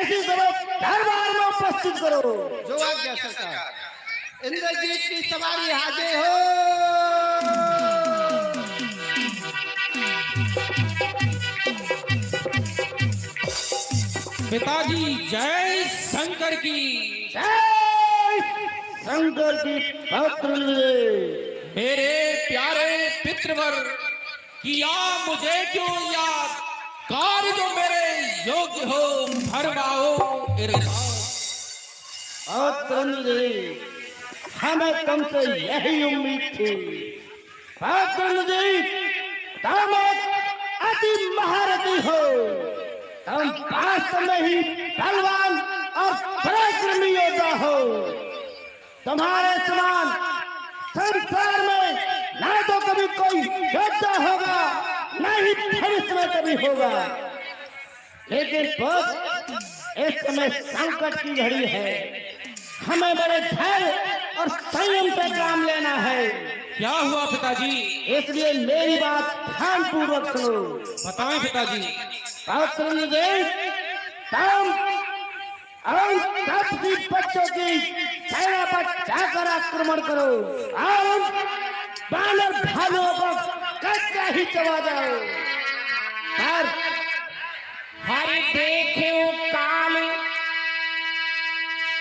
इसी समय दरबार में उपस्थित करो। जो आज्ञा सरकार। इंद्रजीत की सवारी हाजिर हो। पिताजी जय शंकर की। जय शंकर की पत्र मेरे प्यारे पितृवर किया मुझे क्यों याद, कार्य जो मेरे योग्य हो भरवाओ इरशाद। हमें तुमसे यही उम्मीद थी। तुम अति महारथी हो, तुम वास्तव में ही बलवान और पराक्रमी योद्धा हो। तुम्हारे समान संसार में न तो कभी कोई योद्धा होगा, न ही भविष्य में कभी होगा। लेकिन इस समय संकट की घड़ी है, हमें बड़े धैर्य और संयम से काम लेना है। क्या हुआ पिताजी? इसलिए मेरी बात ध्यान पूर्वक सुनो। बताएं पिताजी। तुम बच्चों की सेना पर जाकर आक्रमण करो और बानर भालुओं को कच्चा ही चबा जाओ। पर हरि देखो काल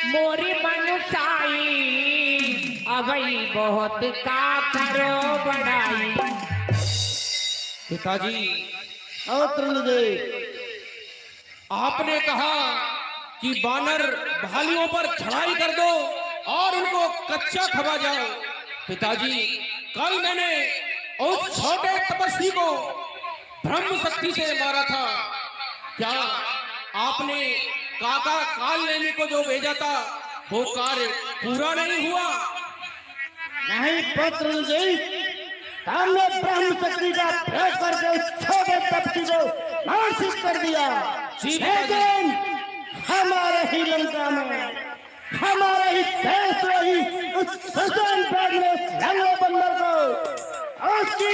मोरी मनुसाई, अबई बहुत का करो बड़ाई। पिताजी आपने कहा कि बानर भालुओं पर चढ़ाई कर दो और उनको कच्चा खवा जाओ। पिताजी कल मैंने उस छोटे तपस्वी को ब्रह्म शक्ति से मारा था। क्या आपने काका काल लेने को जो भेजा था वो कार्य पूरा नहीं हुआ? नहीं पुत्र जी, हमने ब्रह्म शक्ति का प्रयोग करके उस छोटे तपस्वी को नाशित कर दिया। लेकिन हमारे ही लंका में, हमारे ही देश में ही उस सुसान बैग ने लंगड़े बंदर को उसकी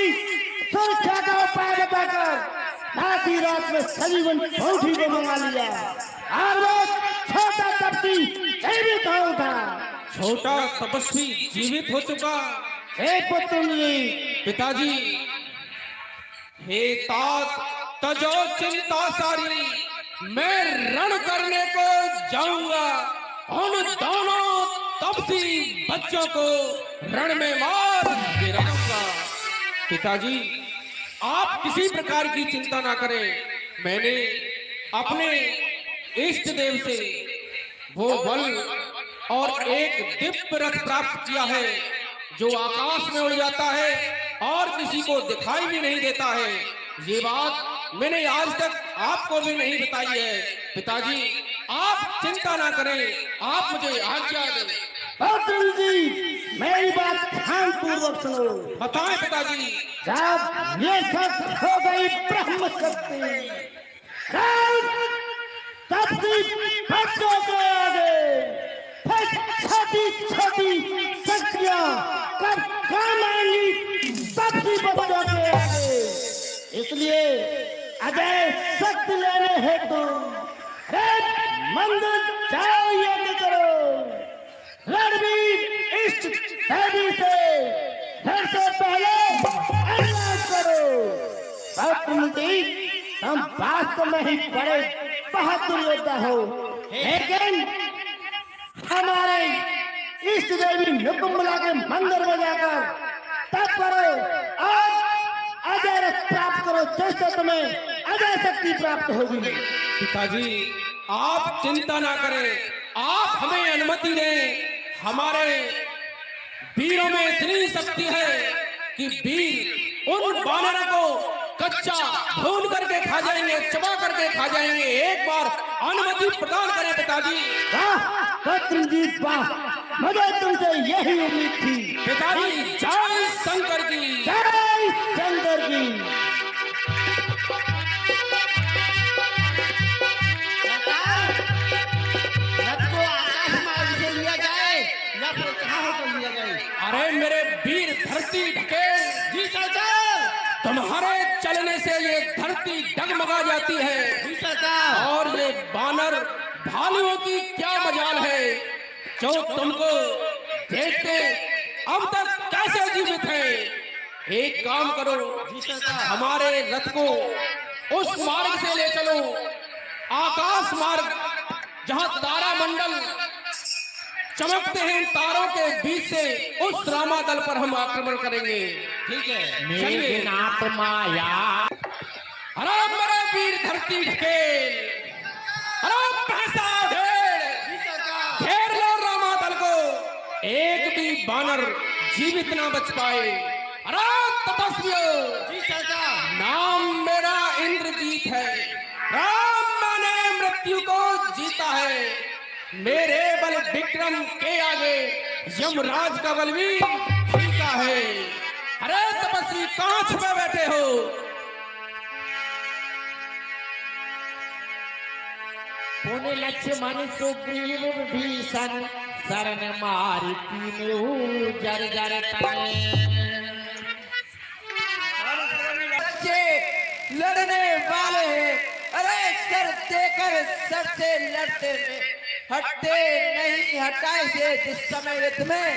सुरक्षा का उपाय बताकर आधी रात में सजीवन कोठी को मंगा लिया और वो छोटा तपस्वी जीवित हो उठा। छोटा तपस्वी जीवित हो चुका। हे पुत्र जी, पिताजी हे तात तजो चिंता सारी, मैं रण करने को जाऊंगा। उन दोनों तपसी बच्चों को रण में मार गिराऊंगा। पिताजी आप किसी प्रकार की चिंता ना करें। मैंने अपने इष्ट देव से वो बल और एक दिव्य रथ प्राप्त किया है जो आकाश में उड़ जाता है और किसी को दिखाई भी नहीं देता है। ये बात मैंने आज तक आपको भी नहीं बताई है। पिताजी आप चिंता ना करें, आप मुझे आज्ञा दें। पुत्र जी मेरी बात ध्यान पूर्वक सुनो। बताएं पिताजी। जब ये सब हो गई ब्रह्म शक्ति, तब बच्चों के आगे फिर छोटी छोटी शक्तियां कब काम आएंगी तपसी बच्चों के आगे। इसलिए अजय शक्ति लेने हेतु मंदिर जाओ, यज्ञ करो। रणवीर इष्ट देवी से फिर से पहले अनुरोध करो। हम वास्तव में ही बड़े बहादुर योद्धा हो, लेकिन हमारे इष्ट देवी नुकुम्बला के मंदिर में जाकर तप करो और अजय रथ प्राप्त करो, जिससे तुम्हें अजय शक्ति प्राप्त होगी। पिताजी आप चिंता ना करें, आप हमें अनुमति दें। हमारे वीरों में इतनी शक्ति है कि वीर उन बानरों को कच्चा भून करके खा जाएंगे, चबा करके खा जाएंगे। एक बार अनुमति प्रदान करें पिताजी। वाह पुत्रजीत वाह, मुझे तुमसे यही उम्मीद थी। पिताजी जय शंकर की। जय शंकर की। अरे मेरे वीर धरती ढकेल जी सरकार, तुम्हारे चलने से ये धरती डगमगा जाती है और ये बानर भालुओं की क्या मजाल है जो तुमको देखते अब तक कैसे जीवित है। एक काम करो, हमारे रथ को उस मार्ग से ले चलो, आकाश मार्ग, जहां तारा मंडल चमकते हैं, तारों के बीच से उस रामादल पर हम आक्रमण करेंगे। ठीक है, चलिए। मेघनाथ माया अरे मेरे वीर धरती ढकेल, अरे भैंसा ढेर, घेर लो रामादल को, एक भी बानर जीवित ना बच पाए। अरे तपस्वियों, नाम मेरा इंद्रजीत है, राम मैंने मृत्यु को जीता है, मेरे बल विक्रम के आगे यमराज का बल भी फीका है। अरे तपस्वी कहां छुपे बैठे हो? पुन लक्ष्मण सुग्रीव भीषण शरण मार तीनों जर जर तने। लड़ने वाले हैं, अरे सर देकर सर से लड़ते में हटते नहीं, हटाए से जिस समय युद्ध में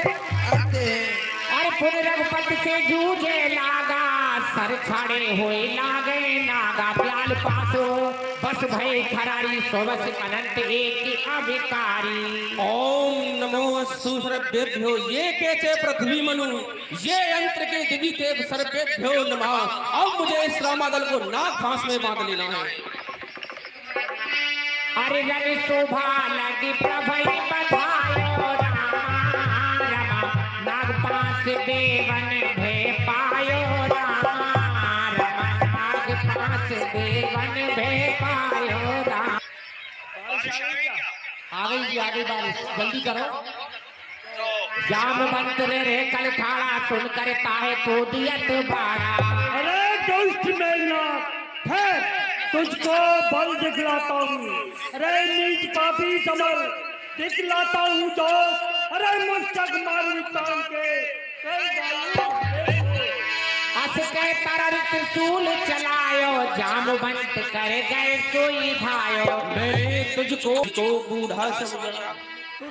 आते हैं। अरे पुन रघुपति से जूझे लागा, सर छाड़े हुए लागे नागा, ब्याल पासो बस भय खरारी, सोबस अनंत एक अभिकारी। ओम नमो सुसर्वेभ्यो ये केचे पृथ्वी मनु, ये यंत्र के दिव्य देव सर्वेभ्यो नमः। अब मुझे इस रामादल को नाग फांस में बांध लेना है। अरे रवि शोभा लगी प्रभई बधायो, रामा रमा नागपास देवन भे पायो, रामा रमा नागपास देवन भे पायो, राम। आ गई बारिश, जल्दी करो। जामवंत रे कल ठाड़ा, सुन कर ताहे तो दियत बाड़ा। अरे दुष्ट मेघनाथ, ठहर, तुझको बल दिखलाता हूँ। अरे नीच पापी समर, दिखलाता हूँ जो, अरे मस्तक मारू तान के अस के तरर त्रिशूल चलायो, जामवंत कर गए सोई धायो। मैं तुझको तो बूढ़ा समझा,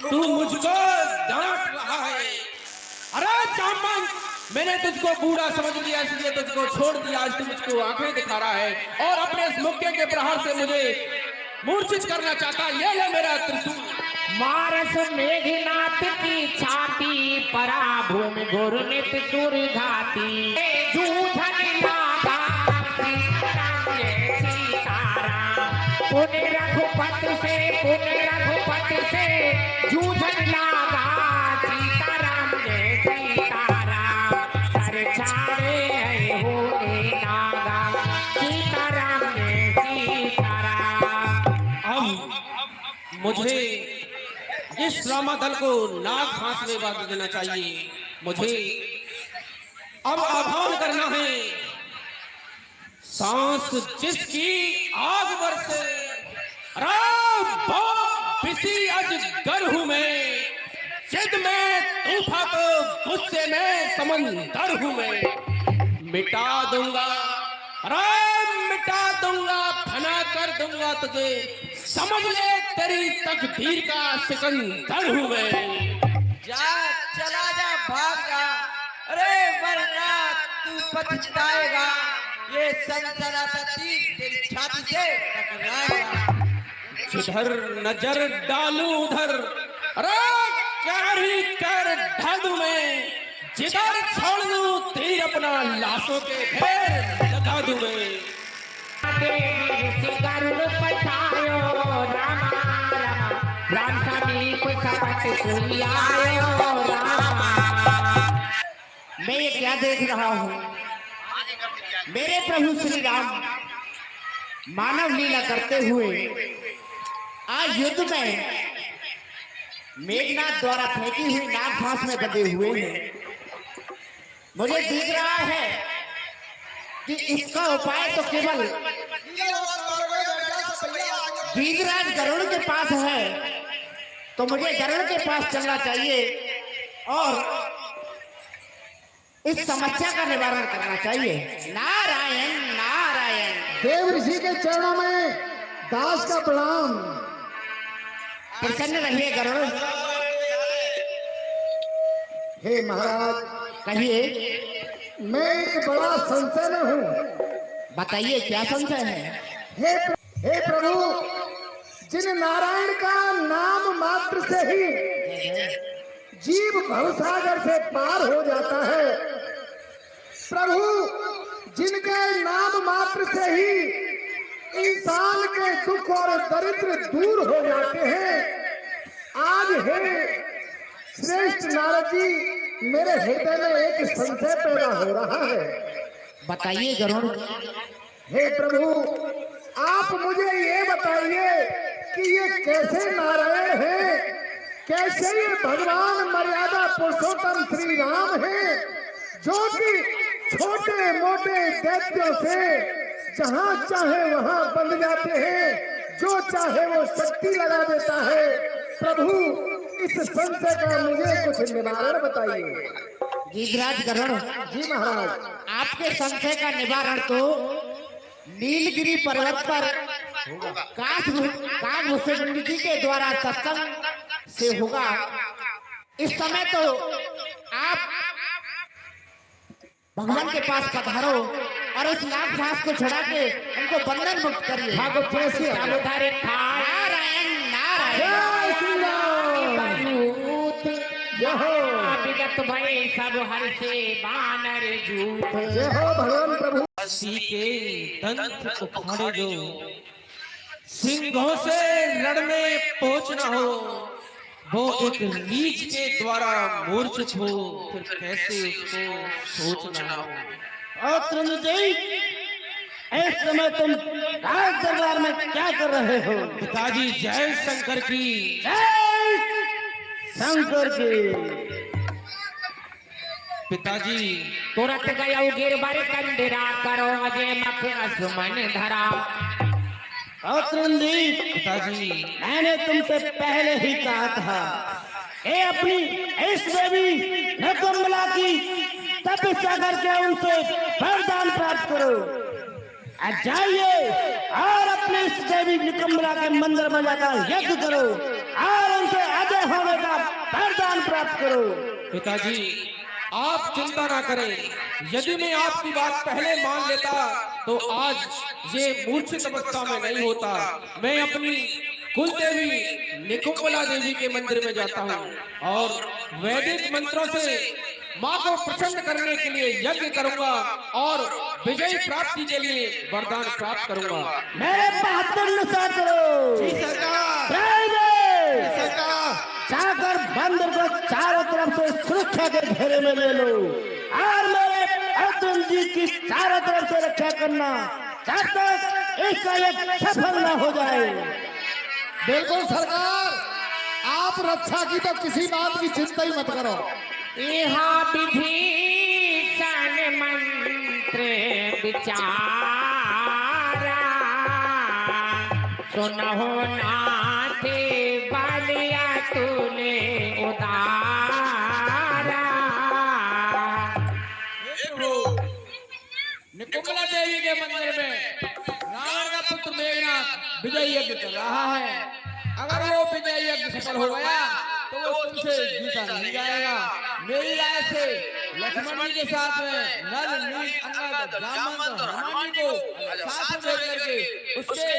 तू मुझको डांट रहा है। अरे जामवंत, मैंने तुझको बूढ़ा समझ लिया, इसलिए तुझको छोड़ दिया। आज तू मुझको आंखें दिखा रहा है और अपने इस मुक्के के प्रहार से मुझे मूर्छित करना चाहता। ये ले मेरा त्रिशूल। मारस मेघनाथ की छाती, परा भूमि घुरनित सुर घाती। जूझन लागा सीताराम जय सीताराम, पुन रघुपति से जूझन लागा सीताराम जय सीताराम, सर छाड़े हुए नागा सीताराम जय सीताराम। अब मुझे इस रामादल को नाग फांस में बांध देना चाहिए। मुझे अब आह्वान करना है, सांस जिसकी आग बरसे, राम बिसी अज गरहू में, जिद में तूफा को गुस्से में समंदर हूँ मैं। मिटा दूंगा, राम मिटा दूंगा, फना कर दूंगा तुझे, समझ ले तेरी तकदीर का सिकंदर हूँ मैं। जा चला जा, भाग जा, अरे वरना तू पछताएगा, ये सनसनाता तीर तेरी छाती से टकराएगा। जिधर नजर डालू उधर, अरे कारी कर ढालू मैं, जिधर छोड़ दूं तीर अपना लाशों के ढेर लगा दूं मैं। देवी से गरुड़ पठायो, रामा रामा राम समीप सपट सुनियायो, रामा। मैं ये क्या देख रहा हूँ? मेरे प्रभु श्री राम मानव लीला करते हुए आज युद्ध में मेघनाथ द्वारा फेंकी हुई नाग फांस में बंधे हुए हैं। मुझे दिख रहा है कि इसका उपाय तो केवल वीरराज गरुड़ के पास है, तो मुझे गरुड़ के पास चलना चाहिए और इस समस्या का निवारण करना चाहिए। नारायण नारायण। देव ऋषि के चरणों में दास का प्रणाम। प्रसन्न रहिए गरुड़। हे महाराज, कहिए, मैं एक बड़ा संशय में हूँ। बताइए क्या संशय है? हे प्रभु, जिन नारायण का नाम मात्र से ही जीव भवसागर से पार हो जाता है, प्रभु जिनके नाम मात्र से ही इंसान के दुख और दरिद्र दूर हो जाते हैं, आज हे श्रेष्ठ नारद जी, मेरे हृदय में एक संशय पैदा हो रहा है। बताइए गरुड़। हे प्रभु, आप मुझे ये बताइए कि ये कैसे नारायण हैं, कैसे ये भगवान मर्यादा पुरुषोत्तम श्री राम हैं, जो कि छोटे मोटे दैत्यों से जहाँ चाहे वहाँ बंध जाते हैं, जो चाहे वो शक्ति लगा देता है। प्रभु, इस संशय का मुझे कुछ निवारण बताइए। गिरिराज गरुड़ जी महाराज। आपके संशय का निवारण तो नीलगिरी पर्वत पर कागभूषण जी के द्वारा सत्संग से होगा। इस समय तो आप भगवान के पास पधारो और उस नाग साहस को छुड़ा के उनको बंधन मुक्त करिए। नारायण विगत भय सब हर से बानर जूथ। जय हो भगवान प्रभु। हंसी के दंत उखाड़े जो, सिंहों से लड़ने पहुंचना हो, वो एक रीछ के द्वारा मूर्छित हो, फिर कैसे उसको सोचना हो। और त्रंदजी, इस समय तुम राज दरबार में क्या कर रहे हो? पिताजी जय शंकर की। जय शंकर की। पिताजी तुरंत गया गिरबर कंदरा करो अजय मख असुमन धरा। और त्रंदजी, पिताजी मैंने तुमसे पहले ही कहा था, ये अपनी इस देवी नकुंबला की तपस्या करके उनसे वरदान प्राप्त करो। आज जाइए और अपने इस देवी निकुंबला के मंदिर में जाकर यज्ञ करो और उनसे अजय होने का वरदान प्राप्त करो। पिताजी आप चिंता ना करें, यदि मैं आपकी बात पहले मान लेता तो आज ये मूर्छित अवस्था में नहीं होता। मैं अपनी कुल देवी निकुंबला देवी के मंदिर में जाता हूँ और वैदिक मंत्रों से माँ को प्रसन्न करने के लिए यज्ञ करूंगा और विजय प्राप्ति के लिए वरदान प्राप्त करूंगा। मेरे 72 निशा करो। जी सरकार। जाकर बंदर को चारों तरफ से सुरक्षा के घेरे में ले लो और मेरे अर्जुन जी की चारों तरफ से रक्षा करना, जब तक इसका यज्ञ सफल न हो जाए। बिल्कुल सरकार, आप रक्षा की तो किसी बात की चिंता ही मत करो। यहाँ विभीषण मंत्र विचारा, सुनहो नाथे बलिया तूने उतारा। निकुंबला देवी के मंदिर में रावण का पुत्र मेघनाथ विजय यज्ञ कर रहा है। अगर वो विजय यज्ञ सफल हो गया तो वो तुमसे जीता नहीं जाएगा। मेरी राय से लक्ष्मण जी के साथ में नल नील अंगद जामवंत और हनुमान जी को साथ में भेज करके उसके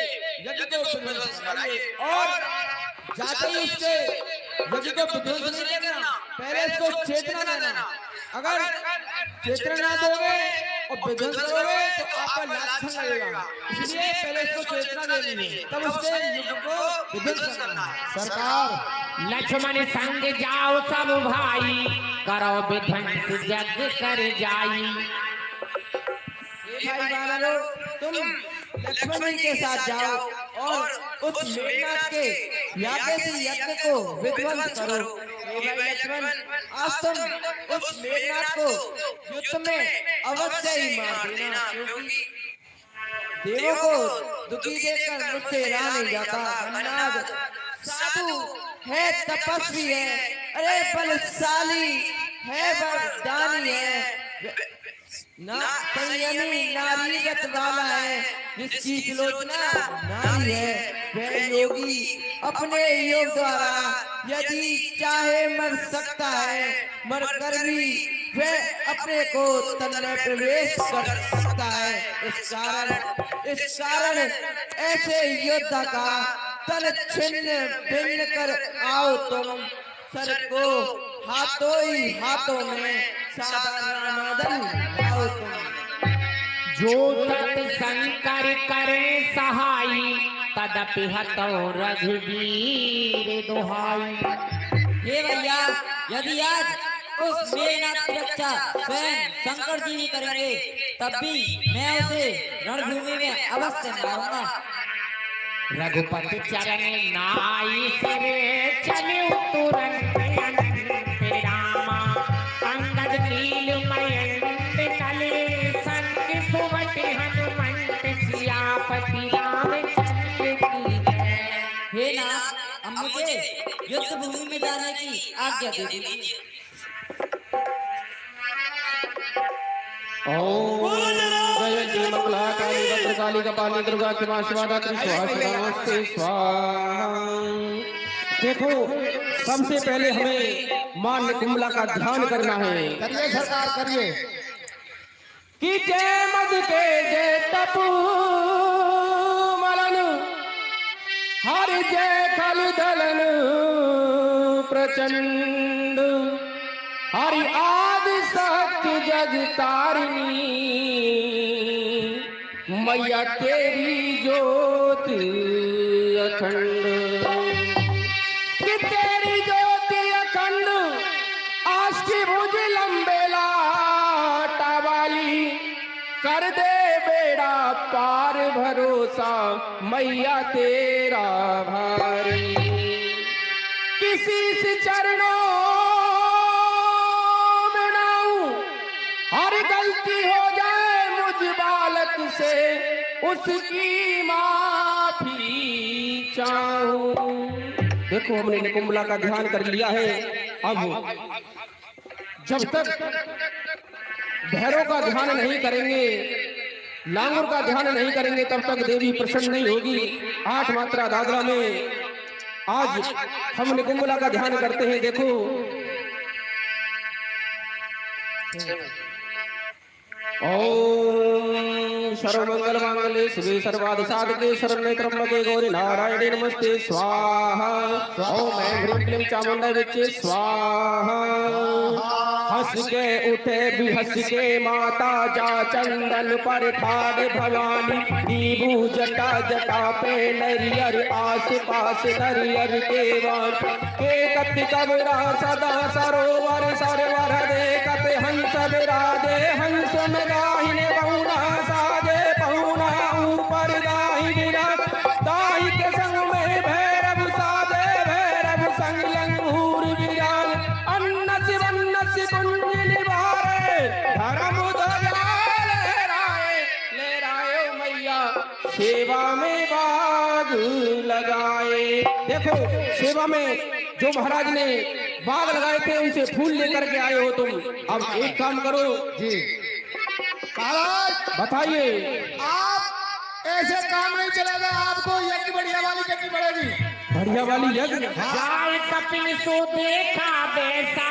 यज्ञ को विध्वंस कराइए और जाते ही उसके यज्ञ को विध्वंस नहीं करना, पहले इसको चेतना देना। अगर चेतना ना दोगे और विध्वंस करोगे तो आपका लाछन लगेगा, इसलिए पहले इसको चेतना देनी है, तब उसके युग को विध्वंस करना है। सरकार, लक्ष्मण संग जाओ सब भाई, करो विध्वंस यज्ञ कर जाई। ये भाई वालों, तुम लक्ष्मण जी के साथ जाओ और उस मेघनाथ के यज्ञ को विध्वंस करो। ये भाई लक्ष्मण, आज तुम उस मेघनाथ को युद्ध में अवश्य ही मार देना, क्योंकि देवों को दुखी देखकर मुझसे रहा नहीं जाता। गणनाथ साधु है, तपस्वी है, अरे बलशाली है, वरदानी है, ना संयमी नारीगत वाला है, जिसकी सुलोचना नारी है, वह योगी अपने योग द्वारा यदि चाहे मर सकता है, मर कर भी वह अपने को तन में प्रवेश कर सकता है। इस कारण ऐसे योद्धा का तन छिन्न भिन्न कर आओ तुम, सर को हाथों में साधारण लाओ तुम। जो सत्संकर करे सहाई तदपि हतो रघुवीर दुहाई। हे भैया, यदि आज उस मेघनाथ की रक्षा स्वयं शंकर जी ही करेंगे तब भी मैं उसे रणभूमि में अवश्य मारूंगा। रघुपति चरण नाई सिरे चले तुरंत अनंत रामा। अंगद नील मयंत तले संग सुमति हनुमंत सियापति रामचंद्र की जय। हे नाथ, अब मुझे युद्ध भूमि में जाने की आज्ञा दे दीजिए। ओम जय मंगला काली भद्रकाली कपाली दुर्गा क्षमा शिवा दात्री स्वाहा नमस्ते स्वाहा। देखो, सबसे पहले हमें मां निकुंभला का ध्यान करना है। करिए सरकार करिए। कि जय मद के जय तपु मलन, हर जय खल दलन प्रचंड, हरि आदि सत्य जग तारिणी, मैया तेरी ज्योत अखंड। कि तेरी ज्योति अखंड, आष्टी भुज लंबे लाटा वाली, कर दे बेड़ा पार भरोसा मैया तेरा भारी। किसी से चरणों में नाऊं, हर गलती हो जाए मुझ बालक से, उसकी माफी चाहूं। देखो, हमने निकुंभला का ध्यान कर लिया है। अब जब तक भैरव का ध्यान नहीं करेंगे, लांगुर का ध्यान नहीं करेंगे, तब तक देवी प्रसन्न नहीं होगी। 8 मात्रा दादरा में आज हम निकुंभला का ध्यान करते हैं। देखो, ओम सर्वमंगल मांगल्ये शिवे सर्वार्थ साधके शरण्ये त्र्यंबके गौरी नारायणे नमस्ते स्वाहा। ओम ऐं ह्रीं क्लीं चामुंडा विच्चे स्वाहा। हंस के उठे भी हंस के माता, जा चंदन पर ठाड़ भवानी, नीबू जटा जटा पे नरियर, आस पास नरियर केवान, एकत कबरा सदा सरोवर सरवर, देखत हंस विराजे हंस में दाहिने बहुना साजे, बहुना ऊपर दाहि विराज, दाहि के संग में भैरव साजे, भैरव संग लंगूर विराज, अन्नस वन्नस कुंज निवारे, धर्म ध्वजा लहराए मैया सेवा में बाग लगाए। देखो, सेवा में जो महाराज ने बाग लगाए थे उनसे फूल लेकर के आए हो तुम। अब एक काम करो जी महाराज, बताइए। आप ऐसे काम नहीं चलेगा, आपको यज्ञ बढ़िया वाली करनी पड़ेगी। बढ़िया वाली यज्ञ। जाय कपिल सो देखा बैसा,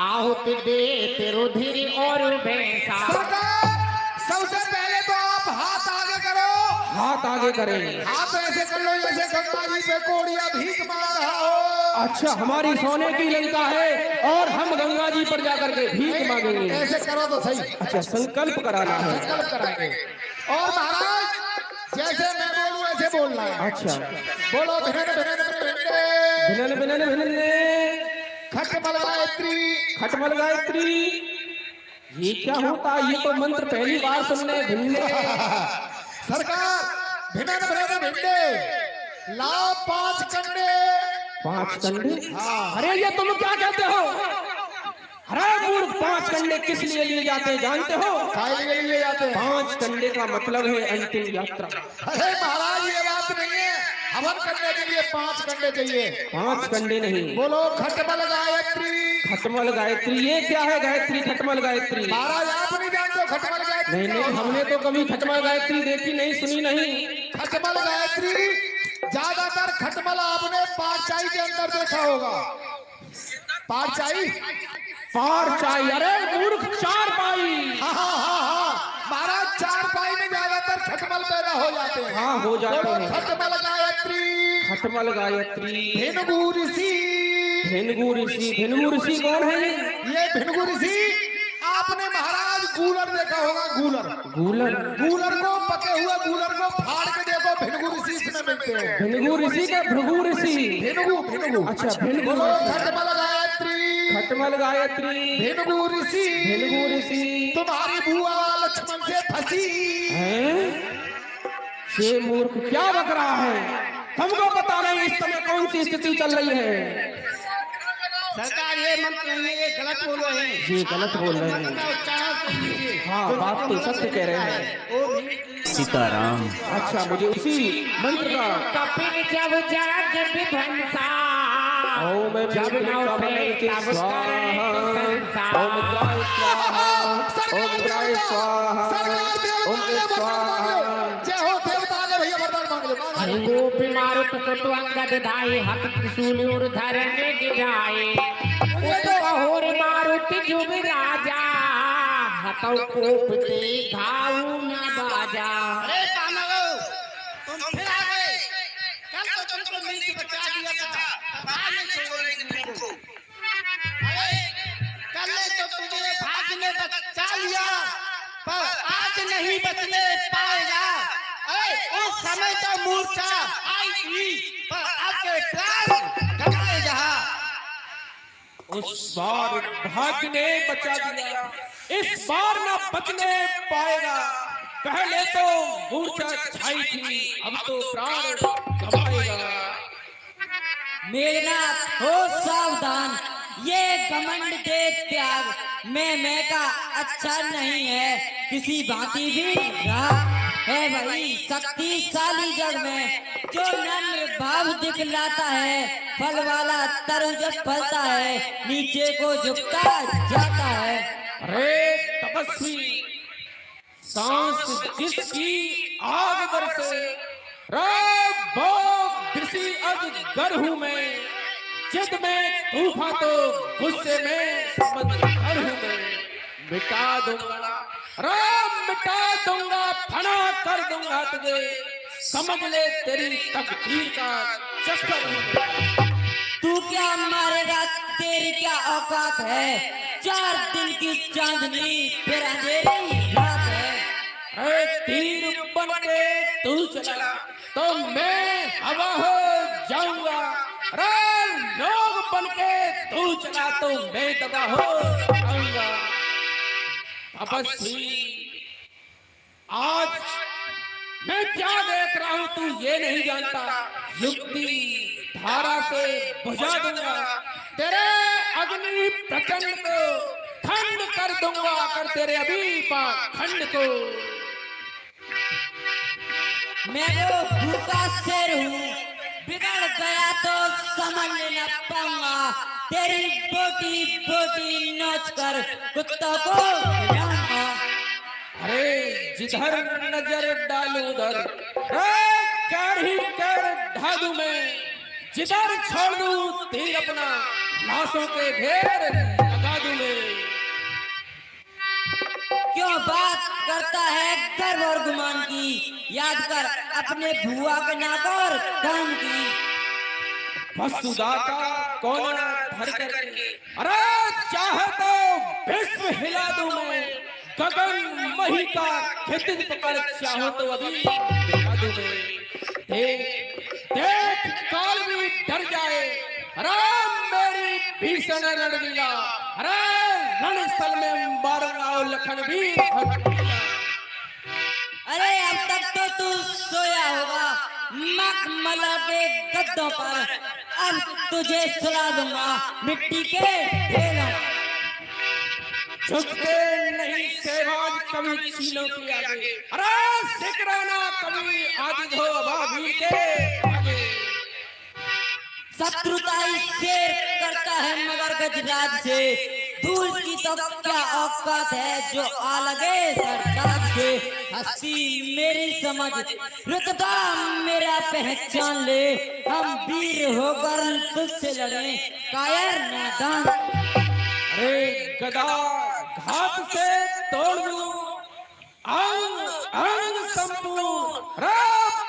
आहुत दे रुधिर और भैंसा। सरकार, सबसे पहले तो आप हाथ आगे करो। हाथ आगे करें। हाथ ऐसे कर लो जैसे गंगा जी पे कोड़िया भीख मार रहा हो। अच्छा, हमारी सोने की लंका है और हम गंगा जी पर जाकर के भीख मांगेंगे। ऐसे करो तो सही। अच्छा, संकल्प कराना है। संकल्प कराएंगे। और महाराज, जैसे मैं बोलूं ऐसे बोलना है। अच्छा, बोलो भिन्न भिन्न भिन्न भिनन भिनन भिनन खटमल गायत्री। खटमल गायत्री, ये क्या होता है? ये तो मंत्र पहली बार सुनने। भिन्ने सरकार, भिन्न भिन्न भिन्ने लाओ 5 कंडे। 5 कंडे? अरे ये तुम क्या कहते हो? अरे मूर्ख, 5 कंडे किस लिए लिए जाते हैं जानते हो? काय लिए जाते हैं? 5 कंडे का मतलब है अंतिम यात्रा। अरे महाराज, ये बात नहीं है। हवन करने के लिए 5 कंडे चाहिए। 5 कंडे नहीं। बोलो खटमल गायत्री। खटमल गायत्री, ये क्या है गायत्री? खटमल गायत्री महाराज, आप नहीं जानते हो खटमल गायत्री? नहीं नहीं, हमने तो कभी खटमल गायत्री देखी नहीं, सुनी नहीं। खटमल गायत्री ज्यादातर खटमल आपने पारचाई के अंदर देखा होगा। पारचाई पारचाई, अरे मूर्ख, चारपाई। हाँ हाँ हाँ हाँ महाराज, चारपाई में ज्यादातर खटमल पैदा हो जाते हैं। हाँ, हो जाते बोलो हैं। खटमल गायत्री, खटमल गायत्री, भिनगु ऋषि। भिनगु ऋषि, भिनगु ऋषि कौन है? ये भिनगु ऋषि आपने महाराज गूलर देखा होगा। गूलर, गूलर, गूलर को पके हुए गूलर को फाड़ के देखो, भिनगु ऋषि इसमें मिलते हैं। भिनगु ऋषि का भृगु ऋषि। भिनगु, भिनगु। अच्छा, भिनगु बोलो ऋषि। खटमल गायत्री, खटमल गायत्री, भिनगु ऋषि। भिनगु ऋषि। तुम्हारी बुआ लक्ष्मण से फंसी हैं? ये मूर्ख क्या बक रहा है? हमको पता नहीं इस समय कौन सी स्थिति चल रही है। सरकार ये मंत्र नहीं है, ये गलत बोल रहे हैं। ये गलत बोल रहे मंत्र का हैं। उच्चारण कर लीजिए। हाँ, बात तो सत्य कह रहे हैं। सीताराम। अच्छा, मुझे उसी मंत्र का कपिल जब जग विध्वंसा, ओम जब न उठे तब करे संसार। ओम द्राय स्वाहा, ओम द्राय स्वाहा, सरकार देवता ओम आगे वरदान मांग लो। जय हो देवता आगे भैया वरदान मांग लो। गोप मारुत सुत अंगद धाई, हत त्रिशूल ऊर्ध्व गिराए। कहोर मारुत जुग राजा, हतौ कोप ते घाऊ न बाजा। अरे पागल, तुम फिर आ गए। कल तो तुमको मिल के बचा दिया था, अब आज नहीं छोड़ेंगे तुमको। अरे कल तो तुझे भाग्य ने बचा लिया, पर आज नहीं बचने पाएगा। अरे उस समय तो मूर्छा आई थी, पर आपके प्राण गवाए जहाँ। उस बार भाग्य ने बचा दिया, इस बार न बचने पाएगा। पहले तो मूर्छा छाई थी, अब तो प्राण गवाएगा। मेघनाथ हो सावधान, ये घमंड के त्याग मैं का अच्छा नहीं है। किसी भांति भी रहा है भाई, शक्तिशाली जग में जो नम्र भाव दिखलाता है, फल वाला तरु जब फलता है, नीचे को झुकता जाता है। अरे तपस्वी, सांस जिसकी आग बरसे, ऋषि अजगर हूँ मैं। जिद में तूफान तो गुस्से में समझदार हूँ मैं। मिटा दूंगा, मिटा दूंगा, फना कर दूंगा तुझे। समझ ले तेरी तकदीर का चक्कर हूँ मैं। तू क्या मारेगा, तेरी क्या औकात है? 4 दिन की चांदनी फिर अंधेरी रात है। अरे तीर बन के तू चला तो मैं हवा हो जाऊंगा। अरे लोग बन के तू चला तो मैं दबा हो जाऊंगा। तपस्वी, आज मैं क्या देख रहा हूँ तू ये नहीं जानता। युक्ति धारा से बुझा दूंगा, तेरे अग्नि प्रचंड को खंड कर दूंगा, कर तेरे अभी खंड को। मैं वो भूखा शेर हूँ, बिगड़ गया तो समझ न पाऊंगा। तेरी बोटी बोटी नोच कर कुत्तों को खिलाऊंगा। अरे जिधर नजर डालू उधर कर ही कर ढा दूं मैं। जिधर छोड़ दूं तीर अपना, लाशों के ढेर लगा दूं मैं। क्यों बात करता है गर्व और गुमान की? याद कर अपने भुआ के नागौर काम की। वसुदा का कोना धर करके, अरे चाहे तो विश्व हिला दूं मैं। गगन मही का खितिज पकड़ चाहो तो अभी दिखा दूं मैं। देख देख काल भी डर जाए, अरे मेरी भीषण रणलीला। अरे रणस्थल में मारूंगा और लखन भी हटेगा। अरे अब तक तो तू सोया होगा मखमला के गद्दों पर। अब तुझे सुला दूंगा मिट्टी के ढेलों। झुकते नहीं सहवाज कभी चीलों के आगे। अरे सिकराना कभी आजिज हो अभावी के आगे। शत्रुता शेर करता है मगर गजराज से। दूर की तो क्या औकात है जो आ लगे सरकार से। हस्ती मेरी समझ रुतबा मेरा पहचान ले, हम वीर होकर तुझसे लड़े कायर नादान। अरे गदा घात से तोड़ दूं, अंग अंग संपूर्ण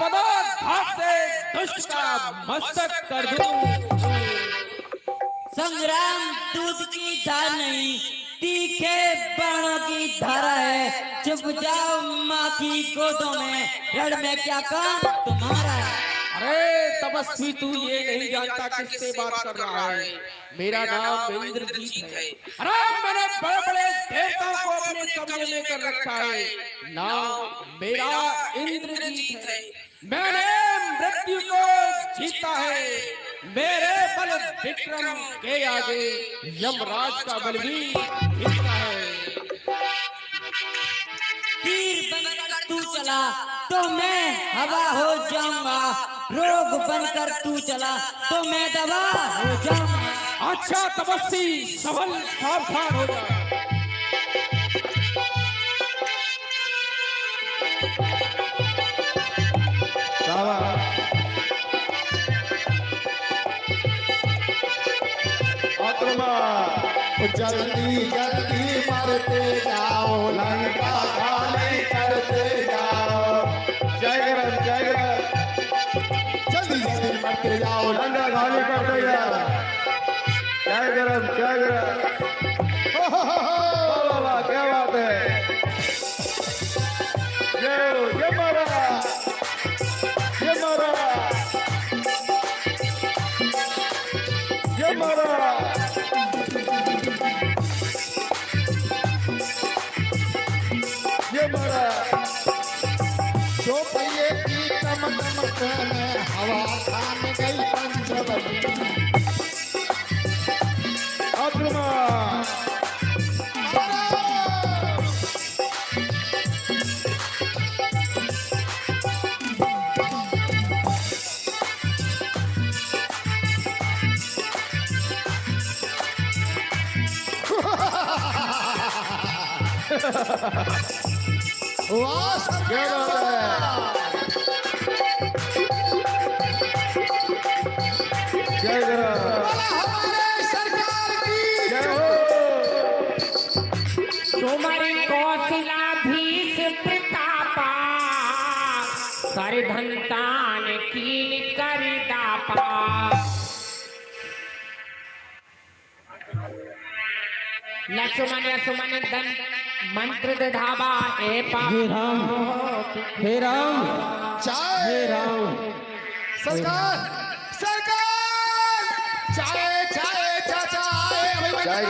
पदा घात से दुष्ट का मस्तक कर दूं। संग्राम दूध की धार नहीं, तीखे बाणों की धारा है। चुप जाओ माँ की गोदों में, रण में क्या काम तुम्हारा है। अरे तपस्वी, तू ये नहीं जानता किससे बात कर रहा है। मेरा नाम इंद्रजीत है। अरे मैंने बड़े बड़े देवताओं को अपने कब्जे में कर रखा है। नाम मेरा इंद्रजीत है। मैंने मृत्यु को जीता है। मेरे बल विक्रम के आगे यमराज का बल भी जीता है। तीर बनकर तू चला तो मैं हवा हो जाऊंगा, रोग बनकर तू चला तो मैं दवा हो जाऊंगा। अच्छा तपस्वी, सबल सावधान हो जा। जल्दी जल्दी मरते जाओ, लंका खाली करते जाओ। जय राम जय राम। जल्दी जल्दी मरते जाओ, लंका खाली करते जाओ। जय राम जय राम। वाह क्या बात है। ये मारा ये मारा ये मारा। जो पहिए की चमक में हवा थाम गई पंचवटी। वाह क्या बात है। जय हमारे सरकार की जय हो। तुम्हारी कौशलाधीश प्रतापा, सरधंतान कीन कर दापा। लक्ष्मण धन मंत्र धावा ए राम हे राम जय राम। सरकार सरकार चाय चाय चाचा आए। जय